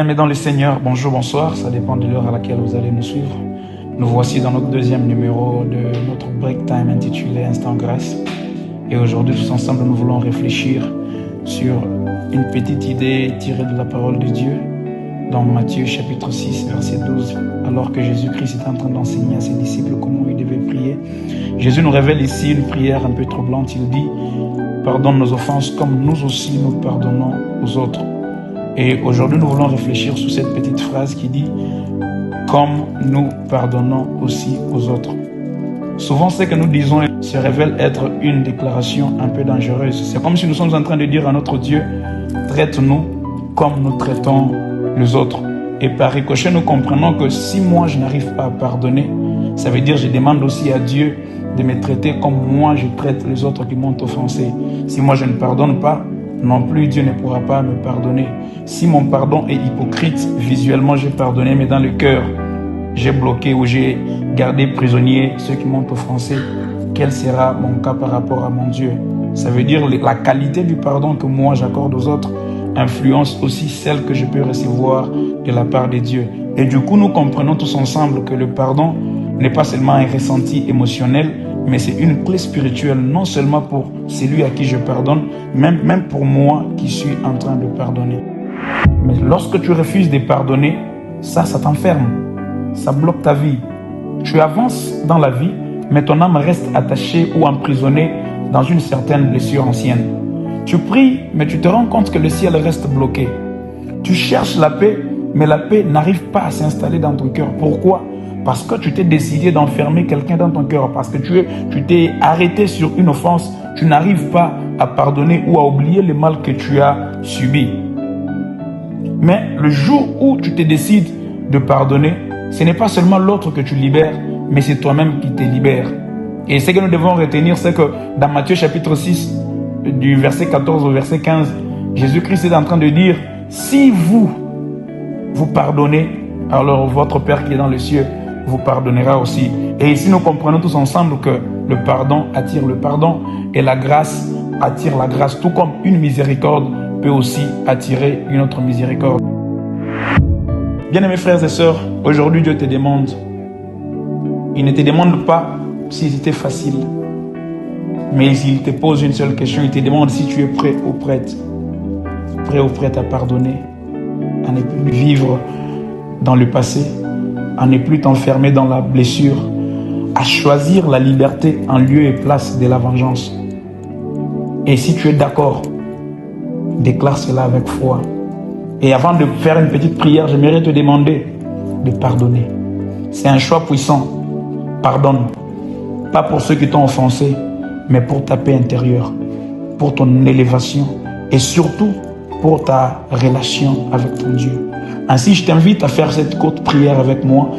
Bien-aimés dans le Seigneur, bonjour, bonsoir, ça dépend de l'heure à laquelle vous allez nous suivre. Nous voici dans notre deuxième numéro de notre break time intitulé Instant Grâce. Et aujourd'hui, tous ensemble, nous voulons réfléchir sur une petite idée tirée de la parole de Dieu dans Matthieu chapitre 6, verset 12. Alors que Jésus-Christ est en train d'enseigner à ses disciples comment ils devaient prier, Jésus nous révèle ici une prière un peu troublante. Il dit « Pardonne nos offenses comme nous aussi nous pardonnons aux autres ». Et aujourd'hui, nous voulons réfléchir sur cette petite phrase qui dit « Comme nous pardonnons aussi aux autres ». Souvent, ce que nous disons se révèle être une déclaration un peu dangereuse. C'est comme si nous sommes en train de dire à notre Dieu « Traite-nous comme nous traitons les autres ». Et par ricochet, nous comprenons que si moi, je n'arrive pas à pardonner, ça veut dire que je demande aussi à Dieu de me traiter comme moi, je traite les autres qui m'ont offensé. Si moi, je ne pardonne pas, non plus Dieu ne pourra pas me pardonner. Si mon pardon est hypocrite, visuellement j'ai pardonné, mais dans le cœur, j'ai bloqué ou j'ai gardé prisonnier ceux qui m'ont offensé, quel sera mon cas par rapport à mon Dieu? Ça veut dire la qualité du pardon que moi j'accorde aux autres influence aussi celle que je peux recevoir de la part de Dieu. Et du coup, nous comprenons tous ensemble que le pardon n'est pas seulement un ressenti émotionnel, mais c'est une clé spirituelle, non seulement pour celui à qui je pardonne, même pour moi qui suis en train de pardonner. Mais lorsque tu refuses de pardonner, ça t'enferme, ça bloque ta vie. Tu avances dans la vie, mais ton âme reste attachée ou emprisonnée dans une certaine blessure ancienne. Tu pries, mais tu te rends compte que le ciel reste bloqué. Tu cherches la paix, mais la paix n'arrive pas à s'installer dans ton cœur. Pourquoi ? Parce que tu t'es décidé d'enfermer quelqu'un dans ton cœur, parce que tu t'es arrêté sur une offense, tu n'arrives pas à pardonner ou à oublier le mal que tu as subi. Mais le jour où tu te décides de pardonner, ce n'est pas seulement l'autre que tu libères, mais c'est toi-même qui te libères. Et ce que nous devons retenir, c'est que dans Matthieu chapitre 6, du verset 14 au verset 15, Jésus-Christ est en train de dire, si vous pardonnez, alors votre Père qui est dans les cieux vous pardonnera aussi. Et ici, nous comprenons tous ensemble que le pardon attire le pardon et la grâce attire la grâce, tout comme une miséricorde peut aussi attirer une autre miséricorde. Bien-aimés frères et sœurs, aujourd'hui Dieu te demande, il ne te demande pas si c'était facile, mais il te pose une seule question, il te demande si tu es prêt ou prête à pardonner, à ne plus vivre dans le passé, à ne plus t'enfermer dans la blessure, à choisir la liberté en lieu et place de la vengeance. Et si tu es d'accord, déclare cela avec foi. Et avant de faire une petite prière, j'aimerais te demander de pardonner. C'est un choix puissant. Pardonne. Pas pour ceux qui t'ont offensé, mais pour ta paix intérieure, pour ton élévation et surtout pour ta relation avec ton Dieu. Ainsi, je t'invite à faire cette courte prière avec moi.